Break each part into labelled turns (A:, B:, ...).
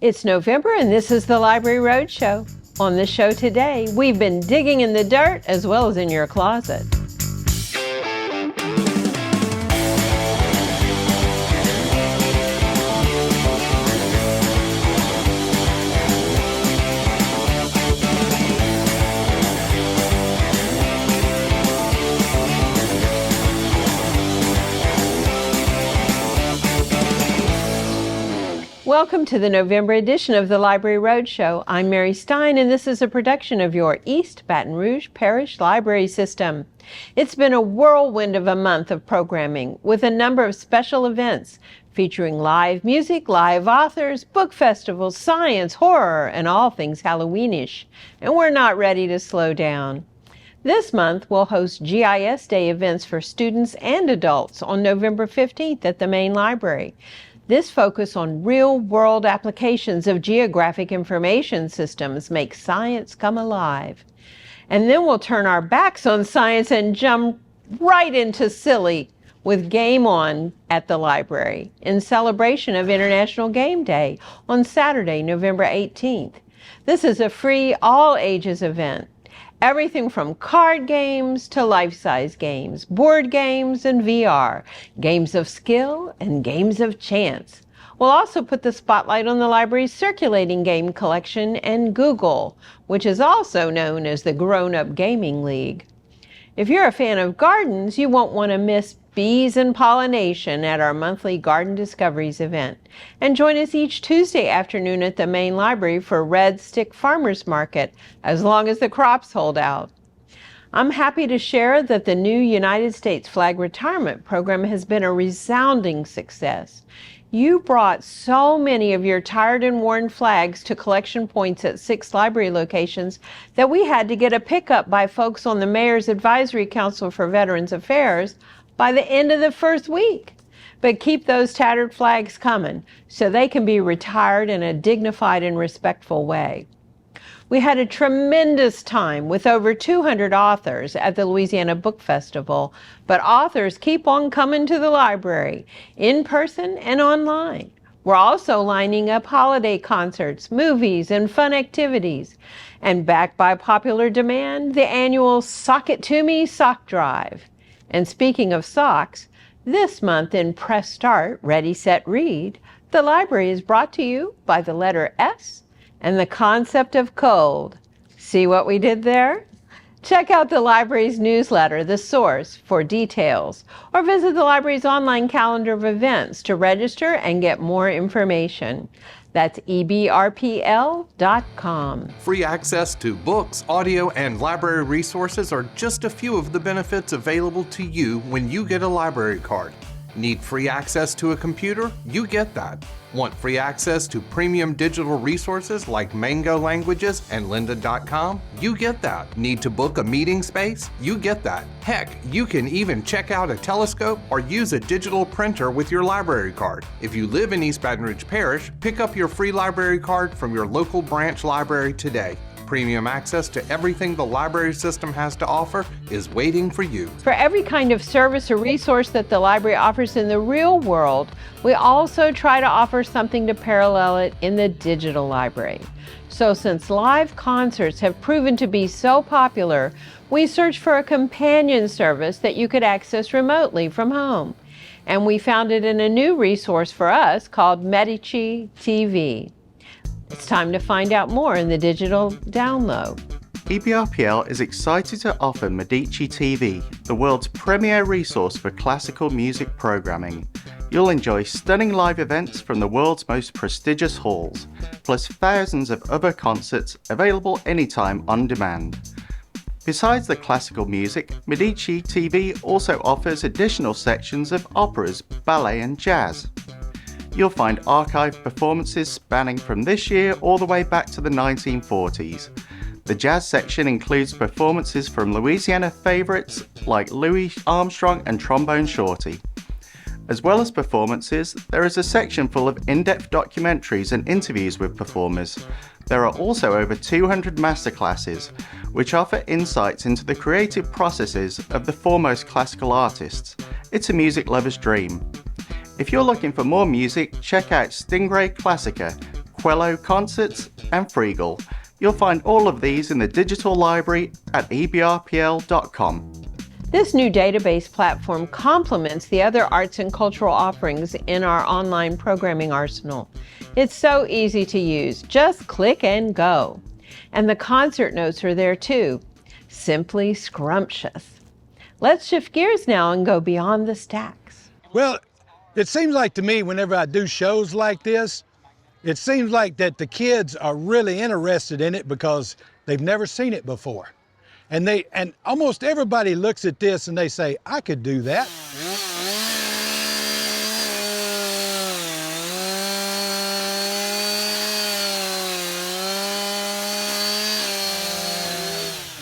A: It's November and this is the Library Roadshow. On the show today, we've been digging in the dirt as well as in your closet. Welcome to the November edition of the Library Roadshow. I'm Mary Stein, and this is a production of your East Baton Rouge Parish Library System. It's been a whirlwind of a month of programming with a number of special events featuring live music, live authors, book festivals, science, horror, and all things Halloweenish. And we're not ready to slow down. This month, we'll host GIS Day events for students and adults on November 15th at the main library. This focus on real-world applications of geographic information systems makes science come alive. And then we'll turn our backs on science and jump right into silly with Game On at the library in celebration of International Game Day on Saturday, November 18th. This is a free all-ages event. Everything from card games to life-size games, board games and VR, games of skill and games of chance. We'll also put the spotlight on the library's circulating game collection and Google, which is also known as the Grown Up Gaming League. If you're a fan of gardens, you won't want to miss Bees and Pollination at our monthly Garden Discoveries event. And join us each Tuesday afternoon at the main library for Red Stick Farmers Market, as long as the crops hold out. I'm happy to share that the new United States Flag Retirement Program has been a resounding success. You brought so many of your tired and worn flags to collection points at 6 library locations that we had to get a pickup by folks on the Mayor's Advisory Council for Veterans Affairs by the end of the first week. But keep those tattered flags coming so they can be retired in a dignified and respectful way. We had a tremendous time with over 200 authors at the Louisiana Book Festival, but authors keep on coming to the library, in person and online. We're also lining up holiday concerts, movies, and fun activities. And backed by popular demand, the annual Sock It To Me Sock Drive. And speaking of socks, this month in Press Start, Ready, Set, Read, the library is brought to you by the letter S and the concept of cold. See what we did there? Check out the library's newsletter, The Source, for details, or visit the library's online calendar of events to register and get more information. That's ebrpl.com.
B: Free access to books, audio, and library resources are just a few of the benefits available to you when you get a library card. Need free access to a computer? You get that. Want free access to premium digital resources like Mango Languages and lynda.com? You get that. Need to book a meeting space? You get that. Heck, you can even check out a telescope or use a digital printer with your library card. If you live in East Baton Rouge Parish, pick up your free library card from your local branch library today. Premium access to everything the library system has to offer is waiting for you.
A: For every kind of service or resource that the library offers in the real world, we also try to offer something to parallel it in the digital library. So since live concerts have proven to be so popular, we searched for a companion service that you could access remotely from home. And we found it in a new resource for us called Medici TV. It's time to find out more in the digital download.
C: EBRPL is excited to offer Medici TV, the world's premier resource for classical music programming. You'll enjoy stunning live events from the world's most prestigious halls, plus thousands of other concerts available anytime on demand. Besides the classical music, Medici TV also offers additional sections of operas, ballet and jazz. You'll find archived performances spanning from this year all the way back to the 1940s. The jazz section includes performances from Louisiana favorites like Louis Armstrong and Trombone Shorty. As well as performances, there is a section full of in-depth documentaries and interviews with performers. There are also over 200 masterclasses, which offer insights into the creative processes of the foremost classical artists. It's a music lover's dream. If you're looking for more music, check out Stingray Classica, Quello Concerts, and Freegal. You'll find all of these in the digital library at ebrpl.com.
A: This new database platform complements the other arts and cultural offerings in our online programming arsenal. It's so easy to use. Just click and go. And the concert notes are there too. Simply scrumptious. Let's shift gears now and go beyond the stacks.
D: Well, it seems like to me whenever I do shows like this, it seems like that the kids are really interested in it because they've never seen it before. And almost everybody looks at this and they say, I could do that.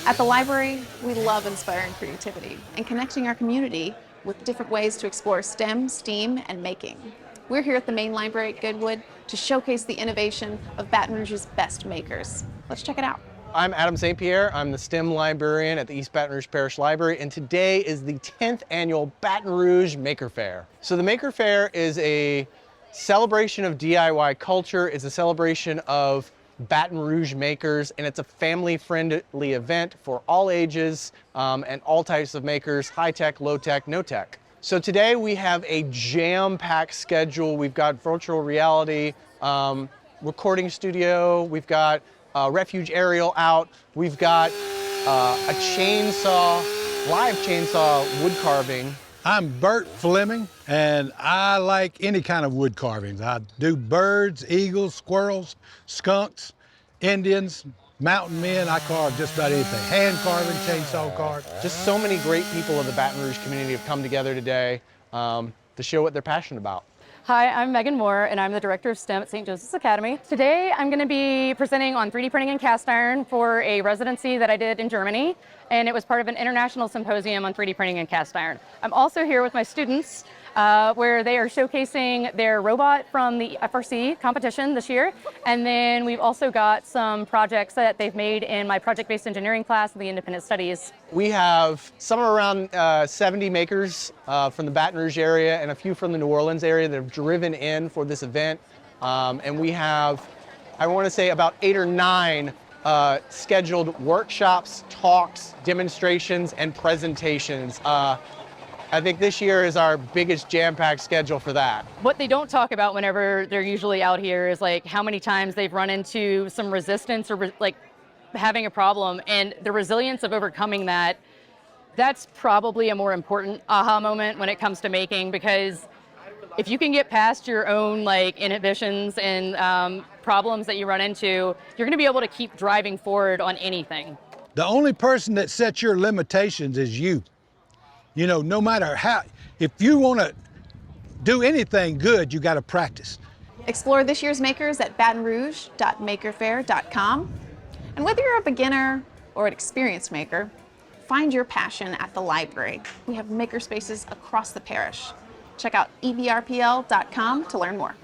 E: At the library, we love inspiring creativity and connecting our community with different ways to explore STEM, STEAM, and making. We're here at the main library at Goodwood to showcase the innovation of Baton Rouge's best makers. Let's check it out.
F: I'm Adam St. Pierre. I'm the STEM librarian at the East Baton Rouge Parish Library, and today is the 10th annual Baton Rouge Maker Faire. So the Maker Faire is a celebration of DIY culture. It's a celebration of Baton Rouge makers, and it's a family-friendly event for all ages and all types of makers, high-tech, low-tech, no-tech. So today we have a jam-packed schedule. We've got virtual reality, recording studio, we've got refuge aerial out. We've got a chainsaw, live chainsaw wood carving.
D: I'm Bert Fleming, and I like any kind of wood carvings. I do birds, eagles, squirrels, skunks, Indians, mountain men. I carve just about anything. Hand carving, chainsaw carve.
F: Just so many great people of the Baton Rouge community have come together today to show what they're passionate about.
G: Hi, I'm Megan Moore, and I'm the Director of STEM at St. Joseph's Academy. Today, I'm going to be presenting on 3D printing and cast iron for a residency that I did in Germany, and it was part of an international symposium on 3D printing and cast iron. I'm also here with my students, where they are showcasing their robot from the FRC competition this year, and then we've also got some projects that they've made in my project-based engineering class and the independent studies.
F: We have somewhere around 70 makers from the Baton Rouge area and a few from the New Orleans area that have driven in for this event. And we have, I want to say, about 8 or 9 scheduled workshops, talks, demonstrations, and presentations. I think this year is our biggest jam-packed schedule for that.
G: What they don't talk about whenever they're usually out here is like how many times they've run into some resistance or like having a problem, and the resilience of overcoming that. That's probably a more important aha moment when it comes to making, because if you can get past your own like inhibitions and problems that you run into, you're going to be able to keep driving forward on anything.
D: The only person that sets your limitations is you. You know, no matter how, if you want to do anything good, you got to practice.
E: Explore this year's makers at batonrouge.makerfaire.com. And whether you're a beginner or an experienced maker, find your passion at the library. We have maker spaces across the parish. Check out ebrpl.com to learn more.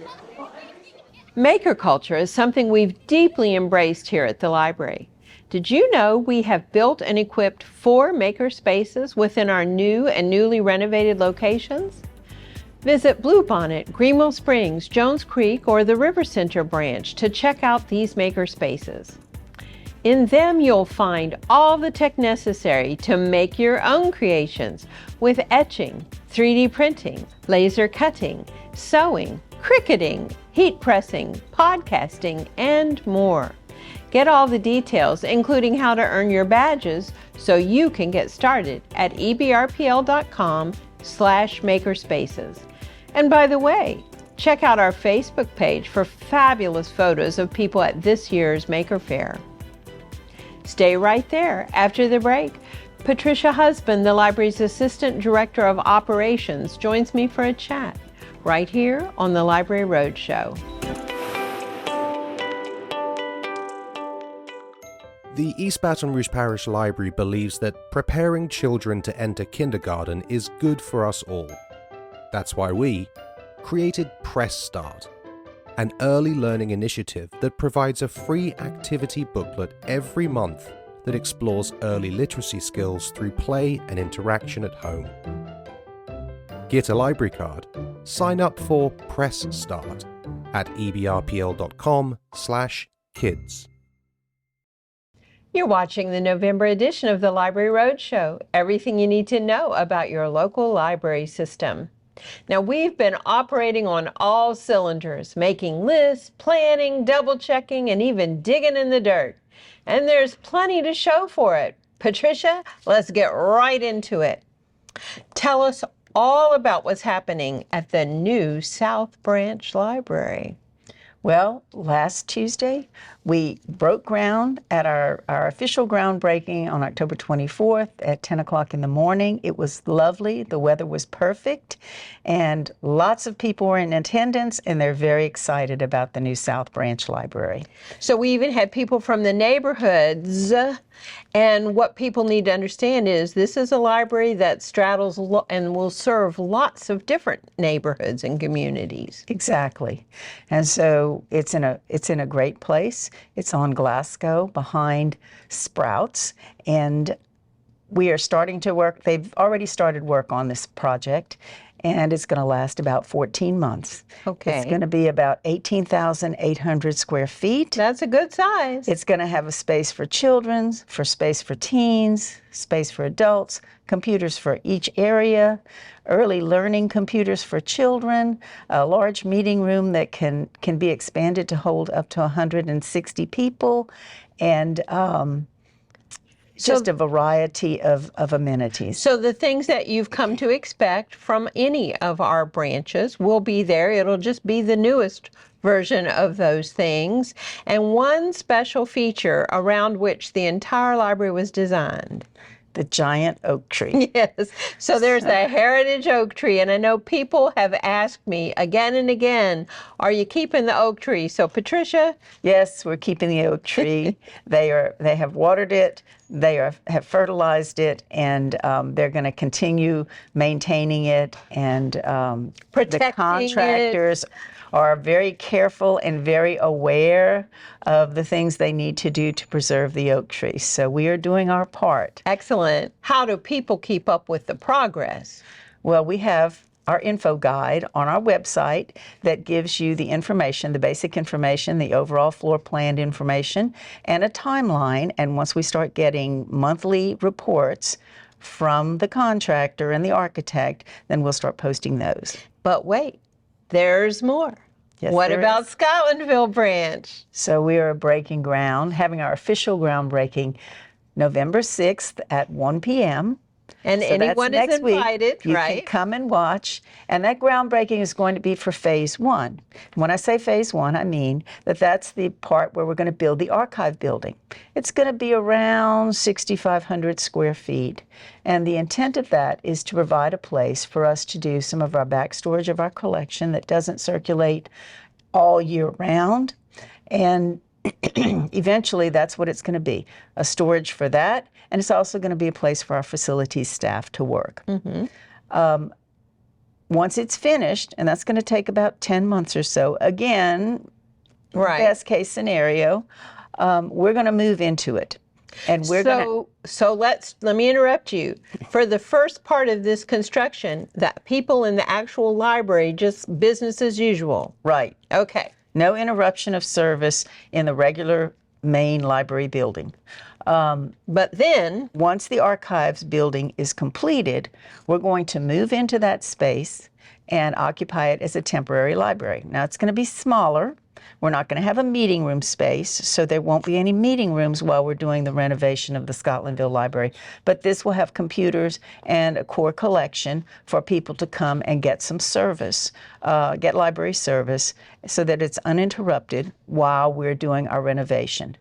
A: Maker culture is something we've deeply embraced here at the library. Did you know we have built and equipped 4 maker spaces within our new and newly renovated locations? Visit Bluebonnet, Greenville Springs, Jones Creek, or the River Center branch to check out these maker spaces. In them, you'll find all the tech necessary to make your own creations with etching, 3D printing, laser cutting, sewing, cricketing, heat pressing, podcasting, and more. Get all the details, including how to earn your badges, so you can get started at ebrpl.com/makerspaces. And by the way, check out our Facebook page for fabulous photos of people at this year's Maker Faire. Stay right there. After the break, Patricia Husband, the library's Assistant Director of Operations, joins me for a chat right here on the Library Roadshow.
H: The East Baton Rouge Parish Library believes that preparing children to enter kindergarten is good for us all. That's why we created Press Start, an early learning initiative that provides a free activity booklet every month that explores early literacy skills through play and interaction at home. Get a library card, sign up for Press Start, at ebrpl.com/kids.
A: You're watching the November edition of the Library Roadshow, everything you need to know about your local library system. Now, we've been operating on all cylinders, making lists, planning, double-checking, and even digging in the dirt. And there's plenty to show for it. Patricia, let's get right into it. Tell us all about what's happening at the new South Branch Library.
I: Well, last Tuesday, we broke ground at our official groundbreaking on October 24th at 10 o'clock in the morning. It was lovely. The weather was perfect, and lots of people were in attendance, and they're very excited about the new South Branch Library.
A: So we even had people from the neighborhoods, and what people need to understand is this is a library that straddles and will serve lots of different neighborhoods and communities.
I: Exactly. And so it's in a great place. It's on Glasgow behind Sprouts, and we are starting to work. They've already started work on this project, and it's going to last about 14 months.
A: Okay.
I: It's going to be about 18,800 square feet.
A: That's a good size.
I: It's going to have a space for children, space for teens, space for adults, computers for each area, early learning computers for children, a large meeting room that can be expanded to hold up to 160 people, and just a variety of amenities.
A: So the things that you've come to expect from any of our branches will be there. It'll just be the newest version of those things. And one special feature around which the entire library was designed.
I: The giant oak tree.
A: Yes. So there's the heritage oak tree. And I know people have asked me again and again, are you keeping the oak tree? So Patricia?
I: Yes, we're keeping the oak tree. They have watered it. They have fertilized it, and they're going to continue maintaining it. And
A: Protecting
I: the contractors are very careful and very aware of the things they need to do to preserve the oak tree. So we are doing our part.
A: Excellent. How do people keep up with the progress?
I: Well, we have our info guide on our website that gives you the information, the basic information, the overall floor plan information, and a timeline. And once we start getting monthly reports from the contractor and the architect, then we'll start posting those.
A: But wait, there's more.
I: Yes,
A: what
I: there
A: about
I: is.
A: Scotlandville Branch?
I: So we are breaking ground, having our official groundbreaking November 6th at 1 p.m.
A: And
I: So
A: anyone
I: that's
A: is
I: next week.
A: invited,
I: You
A: right?
I: can come and watch. And that groundbreaking is going to be for phase one. When I say phase one, I mean that's the part where we're going to build the archive building. It's going to be around 6,500 square feet. And the intent of that is to provide a place for us to do some of our back storage of our collection that doesn't circulate all year round. And eventually that's what it's going to be, a storage for that. And it's also going to be a place for our facilities staff to work. Once it's finished, and that's going to take about 10 months or so, again,
A: Right.
I: best case scenario, we're going to move into it. And we're going to...
A: So let me interrupt you. For the first part of this construction, that people in the actual library, just business as usual.
I: Right.
A: Okay.
I: No interruption of service in the regular main library building.
A: But then,
I: Once the archives building is completed, we're going to move into that space and occupy it as a temporary library. Now, it's going to be smaller. We're not going to have a meeting room space, so there won't be any meeting rooms while we're doing the renovation of the Scotlandville Library. But this will have computers and a core collection for people to come and get some service, get library service, so that it's uninterrupted while we're doing our renovation.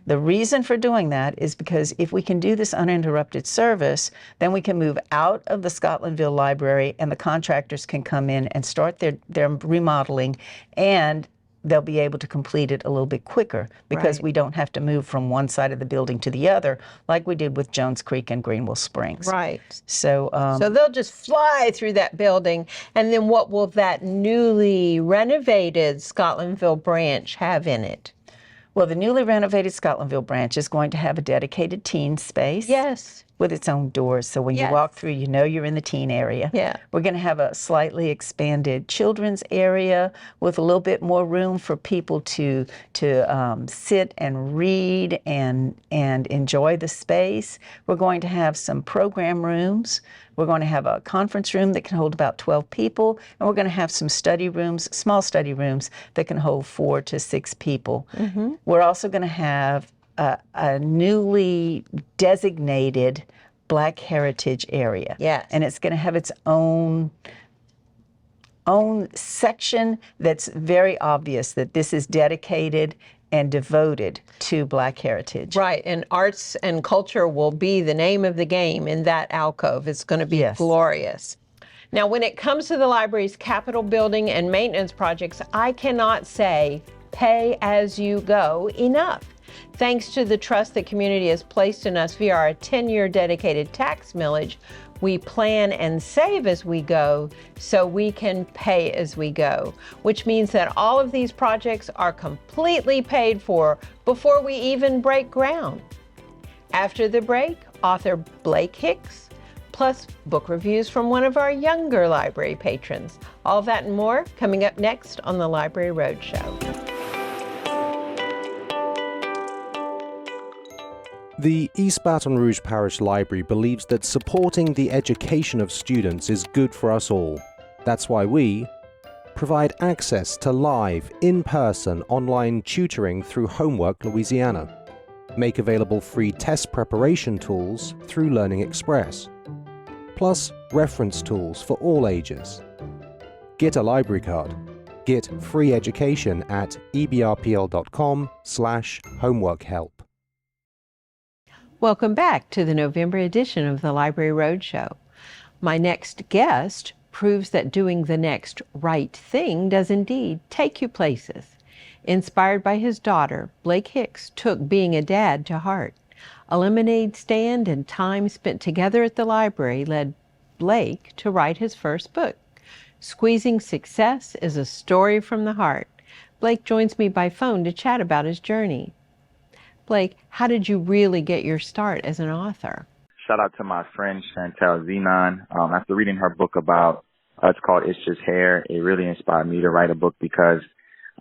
I: The reason for doing that is because if we can do this uninterrupted service, then we can move out of the Scotlandville Library and the contractors can come in and start their remodeling, and they'll be able to complete it a little bit quicker because
A: Right.
I: we don't have to move from one side of the building to the other like we did with Jones Creek and Greenville Springs.
A: right.
I: So,
A: So they'll just fly through that building. And then what will that newly renovated Scotlandville branch have in it?
I: Well, the newly renovated Scotlandville branch is going to have a dedicated teen space.
A: Yes.
I: With its own doors, so when you
A: Yes.
I: walk through, you know you're in the teen area.
A: Yeah.
I: We're going to have a slightly expanded children's area with a little bit more room for people to sit and read and enjoy the space. We're going to have some program rooms. We're going to have a conference room that can hold about 12 people, and we're going to have some study rooms, small study rooms that can hold 4 to 6 people. Mm-hmm. We're also going to have a newly designated Black Heritage area.
A: Yes.
I: And it's going to have its own section that's very obvious that this is dedicated and devoted to Black heritage.
A: Right, and arts and culture will be the name of the game in that alcove. It's going to be glorious. Now, when it comes to the library's capital building and maintenance projects, I cannot say pay as you go enough. Thanks to the trust the community has placed in us via our 10-year dedicated tax millage, we plan and save as we go so we can pay as we go, which means that all of these projects are completely paid for before we even break ground. After the break, author Blake Hicks, plus book reviews from one of our younger library patrons. All that and more coming up next on the Library Roadshow.
H: The East Baton Rouge Parish Library believes that supporting the education of students is good for us all. That's why we provide access to live, in-person, online tutoring through Homework Louisiana, make available free test preparation tools through Learning Express, plus reference tools for all ages. Get a library card. Get free education at ebrpl.com/homeworkhelp.
A: Welcome back to the November edition of the Library Roadshow. My next guest proves that doing the next right thing does indeed take you places. Inspired by his daughter, Blake Hicks took being a dad to heart. A lemonade stand and time spent together at the library led Blake to write his first book. Squeezing Success is a story from the heart. Blake joins me by phone to chat about his journey. Blake, how did you really get your start as an author?
J: Shout out to my friend Chantel Zenon. After reading her book about, it's called It's Just Hair, it really inspired me to write a book because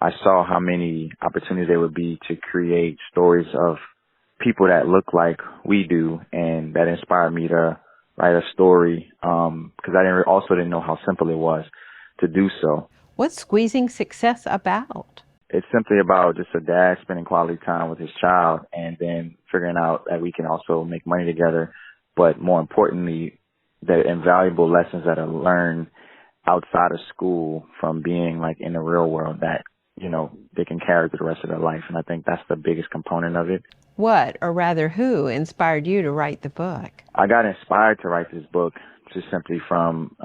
J: I saw how many opportunities there would be to create stories of people that look like we do, and that inspired me to write a story because I didn't know how simple it was to do so.
A: What's Squeezing Success about?
J: It's simply about just a dad spending quality time with his child and then figuring out that we can also make money together, but more importantly, the invaluable lessons that are learned outside of school from being like in the real world that, you know, they can carry through the rest of their life. And I think that's the biggest component of it.
A: What, or rather who, inspired you to write the book?
J: I got inspired to write this book just simply from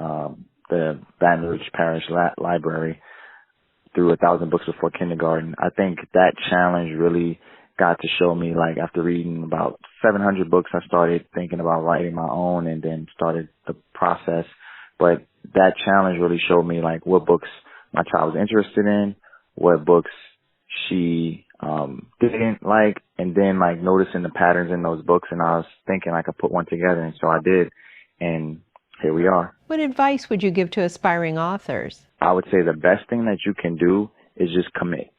J: the Baton Rouge Parish Library through 1,000 books before kindergarten. I think that challenge really got to show me, like, after reading about 700 books, I started thinking about writing my own and then started the process. But that challenge really showed me, like, what books my child was interested in, what books she didn't like, and then, like, noticing the patterns in those books. And I was thinking I could put one together, and so I did. And here we are.
A: What advice would you give to aspiring authors?
J: I would say the best thing that you can do is just commit.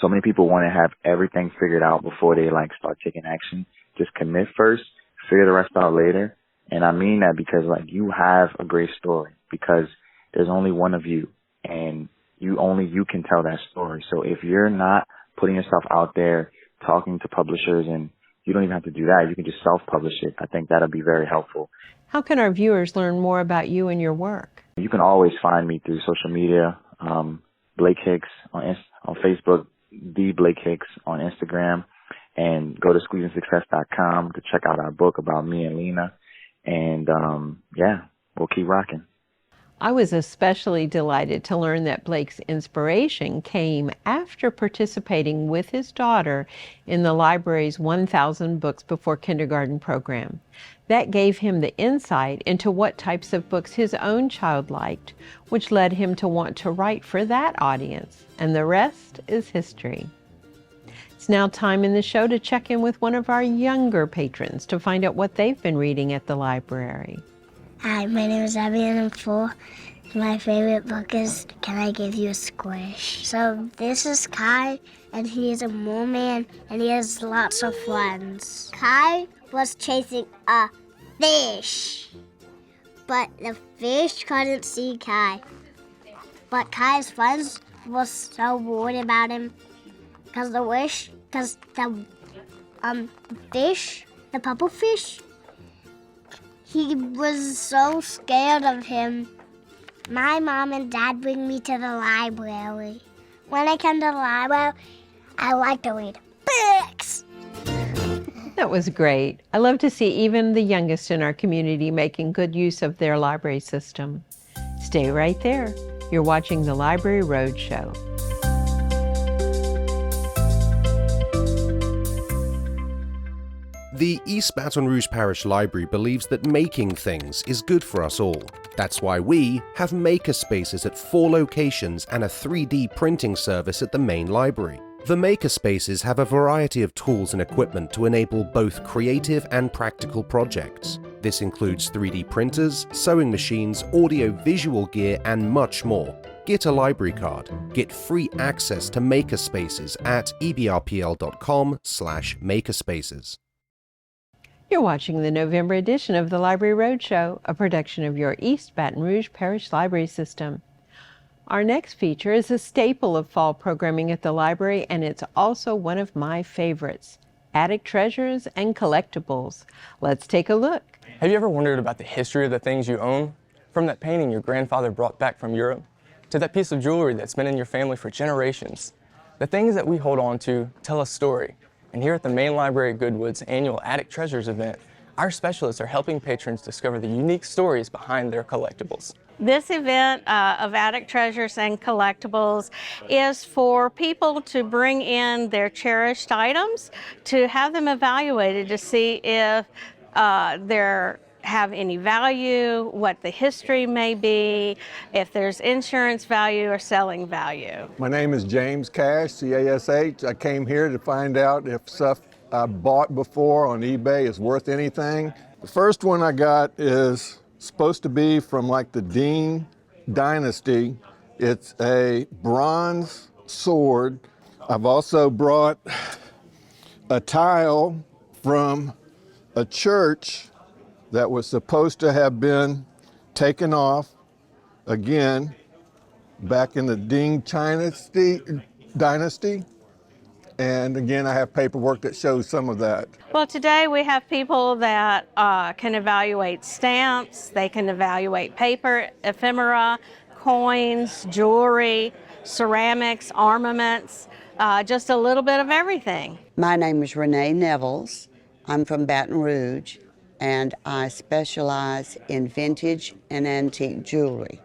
J: So many people want to have everything figured out before they like start taking action. Just commit first, figure the rest out later. And I mean that because like you have a great story because there's only one of you and you can tell that story. So if you're not putting yourself out there, talking to publishers, and you don't even have to do that, you can just self-publish it. I think that'll be very helpful.
A: How can our viewers learn more about you and your work?
J: You can always find me through social media, Blake Hicks on Facebook, The Blake Hicks on Instagram, and go to squeezingsuccess.com to check out our book about me and Lena. And yeah, we'll keep rocking.
A: I was especially delighted to learn that Blake's inspiration came after participating with his daughter in the library's 1,000 Books Before Kindergarten program. That gave him the insight into what types of books his own child liked, which led him to want to write for that audience. And the rest is history. It's now time in the show to check in with one of our younger patrons to find out what they've been reading at the library.
K: Hi, my name is Abby and I'm 4. My favorite book is Can I Give You a Squish? So this is Kai, and he is a merman, and he has lots of friends. Kai was chasing a fish, but the fish couldn't see Kai. But Kai's friends were so worried about him because the fish, the purple fish, he was so scared of him. My mom and dad bring me to the library. When I come to the library, I like to read books.
A: That was great. I love to see even the youngest in our community making good use of their library system. Stay right there. You're watching the Library Roadshow.
H: The East Baton Rouge Parish Library believes that making things is good for us all. That's why we have makerspaces at 4 locations and a 3D printing service at the main library. The makerspaces have a variety of tools and equipment to enable both creative and practical projects. This includes 3D printers, sewing machines, audio-visual gear, and much more. Get a library card. Get free access to makerspaces at ebrpl.com/makerspaces.
A: You're watching the November edition of the Library Roadshow, a production of your East Baton Rouge Parish Library System. Our next feature is a staple of fall programming at the library, and it's also one of my favorites, Attic Treasures and Collectibles. Let's take a look.
L: Have you ever wondered about the history of the things you own? From that painting your grandfather brought back from Europe, to that piece of jewelry that's been in your family for generations. The things that we hold on to tell a story. And here at the Main Library at Goodwood's annual Attic Treasures event, our specialists are helping patrons discover the unique stories behind their collectibles.
M: This event of Attic Treasures and Collectibles is for people to bring in their cherished items, to have them evaluated to see if they're have any value, what the history may be, if there's insurance value or selling value.
N: My name is James Cash, C-A-S-H. I came here to find out if stuff I bought before on eBay is worth anything. The first one I got is supposed to be from like the Dean Dynasty. It's a bronze sword. I've also brought a tile from a church that was supposed to have been taken off, again, back in the Ding Dynasty. And again, I have paperwork that shows some of that.
M: Well, today we have people that can evaluate stamps, they can evaluate paper, ephemera, coins, jewelry, ceramics, armaments, just a little bit of everything.
O: My name is Renee Nevels. I'm from Baton Rouge, and I specialize in vintage and antique jewelry.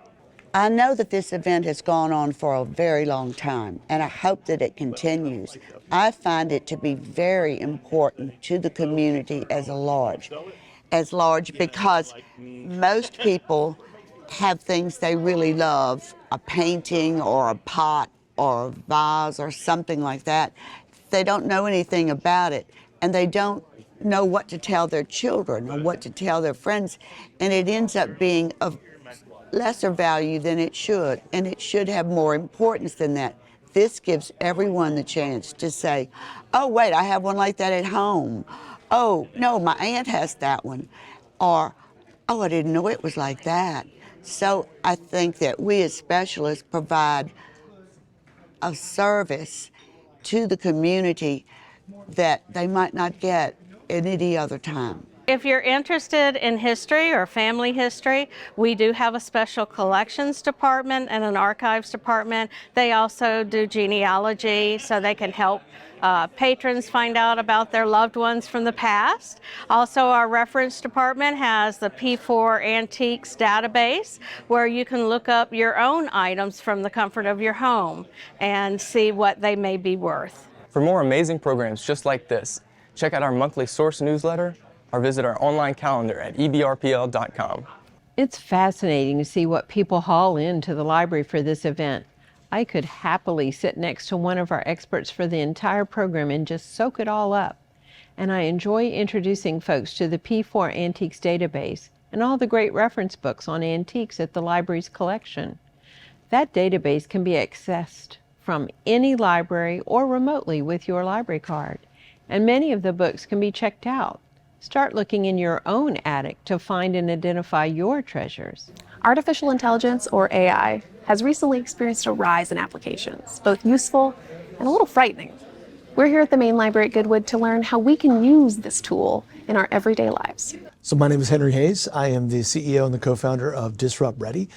O: I know that this event has gone on for a very long time, and I hope that it continues. I find it to be very important to the community as large because most people have things they really love, a painting or a pot or a vase or something like that. They don't know anything about it, and they don't know what to tell their children or what to tell their friends, and it ends up being of lesser value than it should, and it should have more importance than that. This gives everyone the chance to say, oh wait, I have one like that at home. Oh no, my aunt has that one. Or, oh, I didn't know it was like that. So I think that we as specialists provide a service to the community that they might not get at any other time.
M: If you're interested in history or family history, we do have a special collections department and an archives department. They also do genealogy, so they can help patrons find out about their loved ones from the past. Also, our reference department has the P4 Antiques database, where you can look up your own items from the comfort of your home and see what they may be worth.
L: For more amazing programs just like this, check out our monthly source newsletter or visit our online calendar at ebrpl.com.
A: It's fascinating to see what people haul into the library for this event. I could happily sit next to one of our experts for the entire program and just soak it all up. And I enjoy introducing folks to the P4 Antiques database and all the great reference books on antiques at the library's collection. That database can be accessed from any library or remotely with your library card, and many of the books can be checked out. Start looking in your own attic to find and identify your treasures.
E: Artificial intelligence, or AI, has recently experienced a rise in applications, both useful and a little frightening. We're here at the Main Library at Goodwood to learn how we can use this tool in our everyday lives.
P: So my name is Henry Hayes. I am the CEO and the co-founder of Disrupt Ready,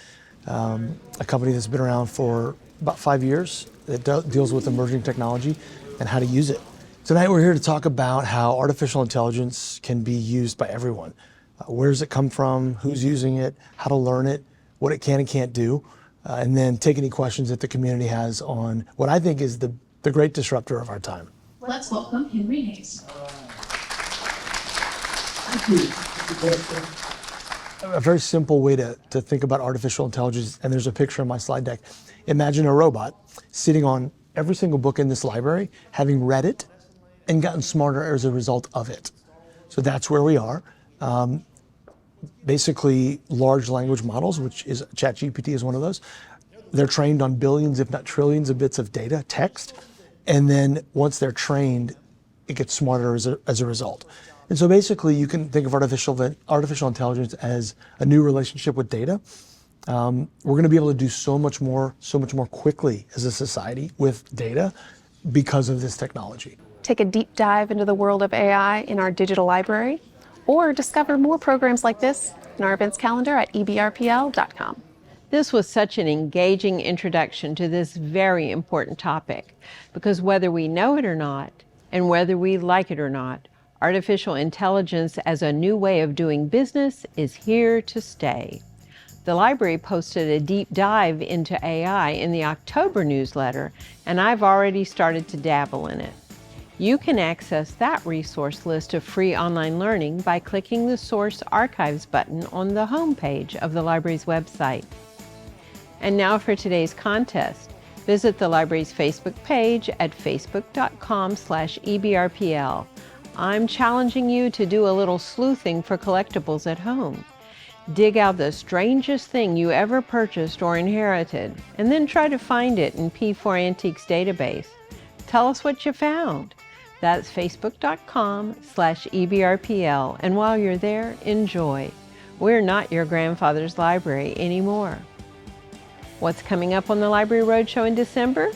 P: a company that's been around for about 5 years that deals with emerging technology and how to use it. Tonight we're here to talk about how artificial intelligence can be used by everyone. Where does it come from? Who's using it? How to learn it? What it can and can't do? And then take any questions that the community has on what I think is the great disruptor of our time.
E: Let's welcome Henry Hayes.
P: A very simple way to think about artificial intelligence, and there's a picture in my slide deck. Imagine a robot sitting on every single book in this library, having read it and gotten smarter as a result of it. So that's where we are. Basically, large language models, which is ChatGPT is one of those. They're trained on billions, if not trillions of bits of data, text. And then once they're trained, it gets smarter as a result. And so basically, you can think of artificial intelligence as a new relationship with data. We're going to be able to do so much more quickly as a society with data because of this technology.
E: Take a deep dive into the world of AI in our digital library, or discover more programs like this in our events calendar at ebrpl.com.
A: This was such an engaging introduction to this very important topic, because whether we know it or not, and whether we like it or not, artificial intelligence as a new way of doing business is here to stay. The library posted a deep dive into AI in the October newsletter, and I've already started to dabble in it. You can access that resource list of free online learning by clicking the Source Archives button on the home page of the library's website. And now for today's contest. Visit the library's Facebook page at facebook.com/ebrpl. I'm challenging you to do a little sleuthing for collectibles at home. Dig out the strangest thing you ever purchased or inherited, and then try to find it in P4 Antiques database. Tell us what you found. That's facebook.com/ebrpl, and while you're there, enjoy. We're not your grandfather's library anymore. What's coming up on the Library Roadshow in December?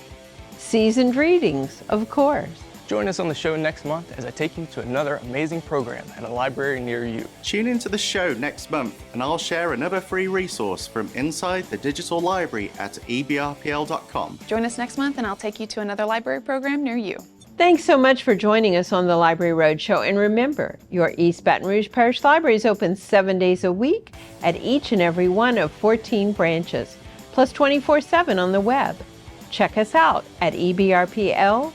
A: Seasoned readings, of course.
L: Join us on the show next month as I take you to another amazing program at a library near you.
C: Tune into the show next month and I'll share another free resource from inside the digital library at ebrpl.com.
E: Join us next month and I'll take you to another library program near you.
A: Thanks so much for joining us on the Library Roadshow. And remember, your East Baton Rouge Parish Library is open 7 days a week at each and every one of 14 branches, plus 24/7 on the web. Check us out at ebrpl.com.